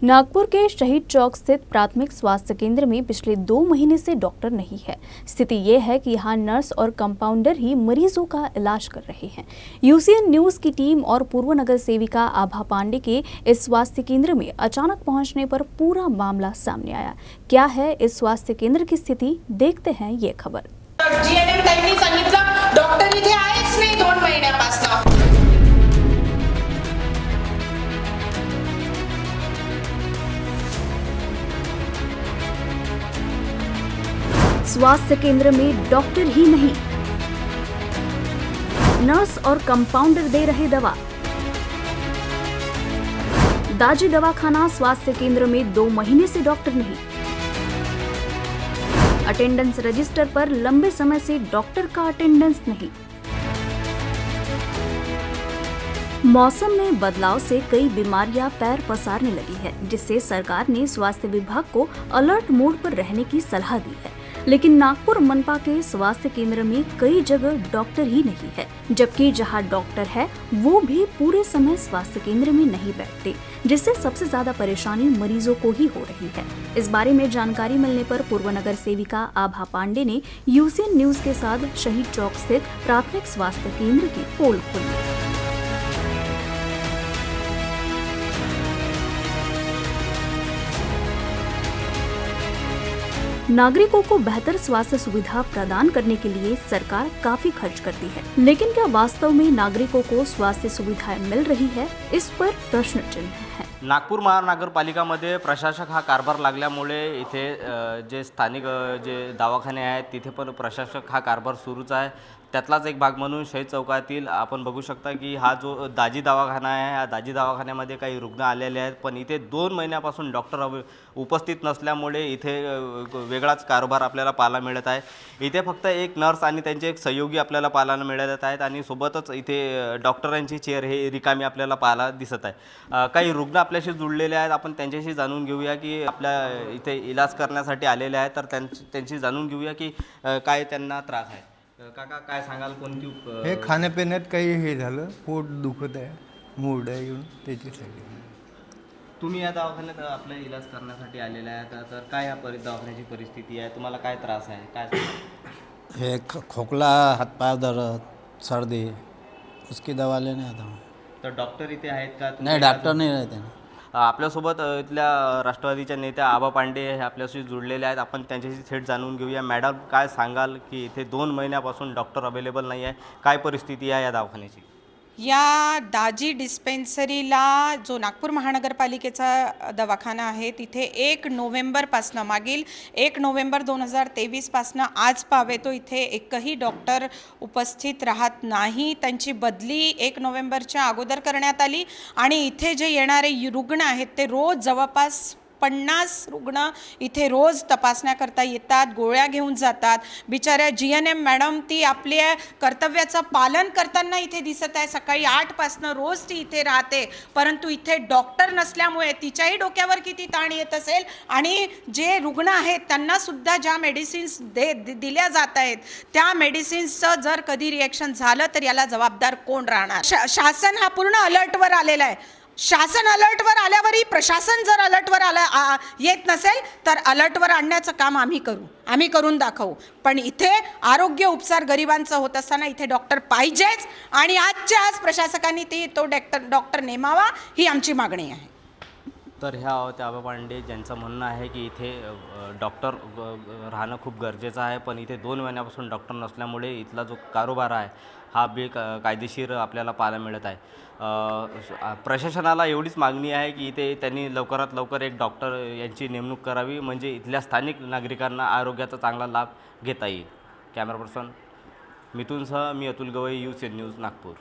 नागपुर के शहीद चौक स्थित प्राथमिक स्वास्थ्य केंद्र में पिछले 2 महीने से डॉक्टर नहीं है। स्थिति ये है कि यहाँ नर्स और कंपाउंडर ही मरीजों का इलाज कर रहे हैं। यूसीएन न्यूज की टीम और पूर्व नगर सेविका आभा पांडे के इस स्वास्थ्य केंद्र में अचानक पहुंचने पर पूरा मामला सामने आया। क्या है इस स्वास्थ्य केंद्र की स्थिति, देखते हैं ये खबर। जीएनएम ताईंनी सांगितलं डॉक्टर इथे आहेच नाही 2 महिन्यापासून। स्वास्थ्य केंद्र में डॉक्टर ही नहीं, नर्स और कंपाउंडर दे रहे दवा। दाजी दवाखाना स्वास्थ्य केंद्र में 2 महीने से डॉक्टर नहीं। अटेंडेंस रजिस्टर पर लंबे समय से डॉक्टर का अटेंडेंस नहीं। मौसम में बदलाव से कई बीमारियां पैर पसारने लगी है, जिससे सरकार ने स्वास्थ्य विभाग को अलर्ट मोड पर रहने की सलाह दी है। लेकिन नागपुर मनपा के स्वास्थ्य केंद्र में कई जगह डॉक्टर ही नहीं है, जबकि जहां डॉक्टर है वो भी पूरे समय स्वास्थ्य केंद्र में नहीं बैठते, जिससे सबसे ज्यादा परेशानी मरीजों को ही हो रही है। इस बारे में जानकारी मिलने पर पूर्व नगर सेविका आभा पांडे ने यूसीएन न्यूज के साथ शहीद चौक स्थित प्राथमिक स्वास्थ्य केंद्र की पोल खोली। नागरिकों को बेहतर स्वास्थ्य सुविधा प्रदान करने के लिए सरकार काफी खर्च करती है, लेकिन क्या वास्तव में नागरिकों को स्वास्थ्य सुविधाएं मिल रही है, इस पर प्रश्न चिन्ह है। नागपूर महानगरपालिकामध्ये प्रशासक हा कारभार लागल्यामुळे इथे जे स्थानिक जे दवाखाने आहेत तिथे पण प्रशासक हा कारभार सुरूच आहे। त्यातलाच एक भाग म्हणून शहीद चौकातील आपण बघू शकता की हा जो दाजी दवाखाना आहे, या दाजी दवाखान्यामध्ये काही रुग्ण आलेले आहेत, पण इथे 2 महिन्यापासून डॉक्टर उपस्थित नसल्यामुळे इथे वेगळाच कारभार आपल्याला पाहायला मिळत आहे। इथे फक्त एक नर्स आणि त्यांचे एक सहयोगी आपल्याला पाहायला मिळत आहेत आणि सोबतच इथे डॉक्टरांची चेअर हे रिकामी आपल्याला पाहायला दिसत आहे। काही रुग्ण आपल्याशी जुळलेले आहेत, आपण त्यांच्याशी जाणून घेऊया की आपल्या इथे इलाज करण्यासाठी आलेले आहेत, तर त्यांची जाणून घेऊया की काय त्यांना त्रास आहे। काका काय सांगाल, कोणती हे खाण्यापिण्यात काही हे झालं, पोट दुखत आहे, मूड आहे येऊन त्याच्यासाठी। तुम्ही या दवाखान्यात आपला इलाज करण्यासाठी आलेला आहे, तर काय या दवाखान्याची परिस्थिती आहे, तुम्हाला काय त्रास आहे, काय हे खोकला, हातपाय दर्द, सर्दी, उसकी दवा लेने आता हूँ। तर डॉक्टर इथे आहेत का? नहीं, डॉक्टर नहीं रहते ना। आपल्यासोबत इथल्या राष्ट्रवादीच्या नेत्या आभा पांडे हे आपल्याशी जुळलेले आहेत, आपण त्यांच्याशी थेट जाणून घेऊया। मॅडम, काय सांगाल की इथे 2 महिन्यापासून डॉक्टर अवेलेबल नाही आहे, काय परिस्थिती आहे या दवाखान्याची? या दाजी डिस्पेन्सरीला जो नागपूर महानगरपालिकेचा दवाखाना आहे तिथे 1 नोव्हेंबरपासनं मागील 1 नोव्हेंबर 2023 पासनं आज पावेतो इथे एकही डॉक्टर उपस्थित राहत नाही। त्यांची बदली 1 नोव्हेंबरच्या अगोदर करण्यात आली आणि इथे जे येणारे रुग्ण आहेत ते रोज जवळपास 50 रुग्ण इथे रोज तपासण्याकरता येतात, गोळ्या घेऊन जातात। बिचाऱ्या जीएनएम मॅडम ती आपल्या कर्तव्याचं पालन करताना इथे दिसत आहे। सकाळी 8 पासनं रोज ती इथे राहते, परंतु इथे डॉक्टर नसल्यामुळे तिच्याही डोक्यावर किती ताण येत असेल आणि जे रुग्ण आहेत त्यांना सुद्धा ज्या मेडिसिन्स दिल्या जात आहेत त्या मेडिसिन्सचं जर कधी रिएक्शन झालं तर याला जबाबदार कोण राहणार? शासन हा पूर्ण अलर्टवर आलेला आहे। शासन अलर्टवर आल्यावरही प्रशासन जर अलर्टवर येत नसेल तर अलर्टवर आणण्याचं काम आम्ही करून दाखवू। पण इथे आरोग्य उपचार गरिबांचं होत असताना इथे डॉक्टर पाहिजेच आणि आजच्या आज प्रशासकांनी तो डॉक्टर नेमावा ही आमची मागणी आहे। तर ह्या होत्या आभा पांडे, ज्यांचं म्हणणं आहे की इथे डॉक्टर राहणं खूप गरजेचं आहे, पण इथे 2 महिन्यापासून डॉक्टर नसल्यामुळे इथला जो कारोबार आहे हा कायदेशीर आपल्याला पाहायला मिळत आहे। प्रशासनाला एवढीच मागणी आहे की इथे त्यांनी लवकरात लवकर एक डॉक्टर यांची नेमणूक करावी, म्हणजे इथल्या स्थानिक नागरिकांना आरोग्याचा चांगला लाभ घेता येईल। कॅमेरा पर्सन मिथुनसह मी अतुल गवई, यूसीएन न्यूज, नागपूर।